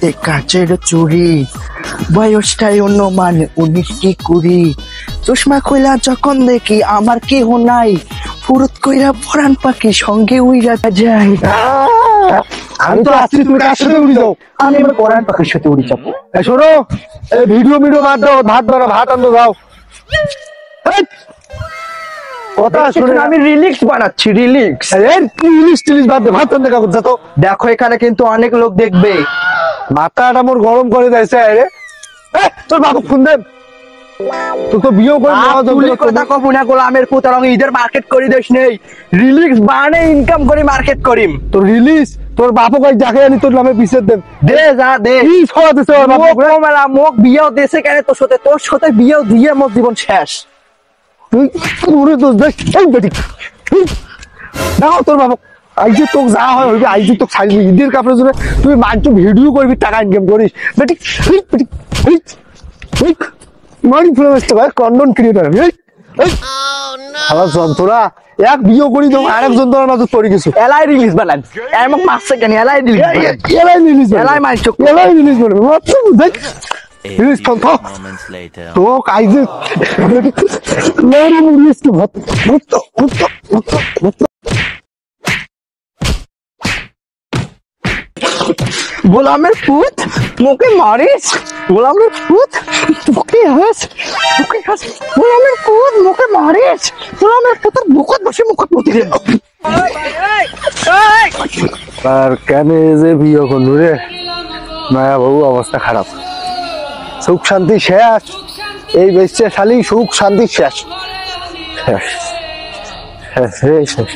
হাতে কাচের চুড়ি, বয়সটাই অনুমান 19 কি 20। চশমা খুইলা যখন দেখি আমার কেহ নাই, ফুরুত কইরা পরান পাখি সঙ্গে উইরা যায়। আমি তো আসছি, তুমি কার সাথে উড়ি যাও? আমি এবার পরান পাখির সাথে উড়ি যাবো। শোনো, এই ভিডিও বাদ দাও, ভাত বাড়া, ভাত আনতে যাও। কথা শুনে আমি রিলিক্স বানাচ্ছি, রিলিক্স। ইলিশ টিলিশ বাদ দে, ভাত আনতে কাগজ যাতো। দেখো এখানে কিন্তু অনেক লোক দেখবে। মাথাটা মোর গরম করে দিয়েছে। আরে তোর বাবু ফোন দেন, তোর তো বিয়ে করে নেওয়া যাবে। কথা কব না, গোলামের পুতার ঈদের মার্কেট করি দেশ নেই, রিলিক্স বানে ইনকাম করি মার্কেট করিম। তোর রিলিজ, তোর বাপু কাজ যাকে আনি তোর নামে পিছের দেন। দে যা দে, কি ছড়া দিছে ওর বাপু? মেলা মোক বিয়েও দেশে কেন তোর সাথে বিয়েও দিয়ে মোর জীবন শেষ। তুই পুরো দোষ দেখ। এই বেটি দেখো তোর বাবু আইজে তোক যা হয় হইবে, আইজে তোক ছাড়বি ঈদের কাপড়ের জন্য। তুই মানছ ভিডিও করবি, টাকা ইনকাম করিস বেটি। মারি ফেলে আসতে ভাই, কন্টেন্ট ক্রিয়েটার। যন্ত্রণা, এক বিয়ে করি তো আরেক যন্ত্রণার মাঝে পড়ে গেছো। এলাই রিলিজ বানান, এমন 5 সেকেন্ড এলাই রিলিজ, এলাই মাইছ, এলাই রিলিজ করবে মাত্র দেখ। রিলিজ কত তো কাইজে রিলিজ তো ভাত গোলামের পুত মোকে মারিস, গোলামের পুত মোকে হাস, গোলামের পুত মোকে মারিস, গোলামের পুতের মুখত বসে মুখত মতি রে। আর কেন যে বিয়ে করলু রে মায়া বাবু, অবস্থা খারাপ। সুখ শান্তি শেষ, এই বেশে শালি সুখ শান্তি শেষ শেষ শেষ শেষ।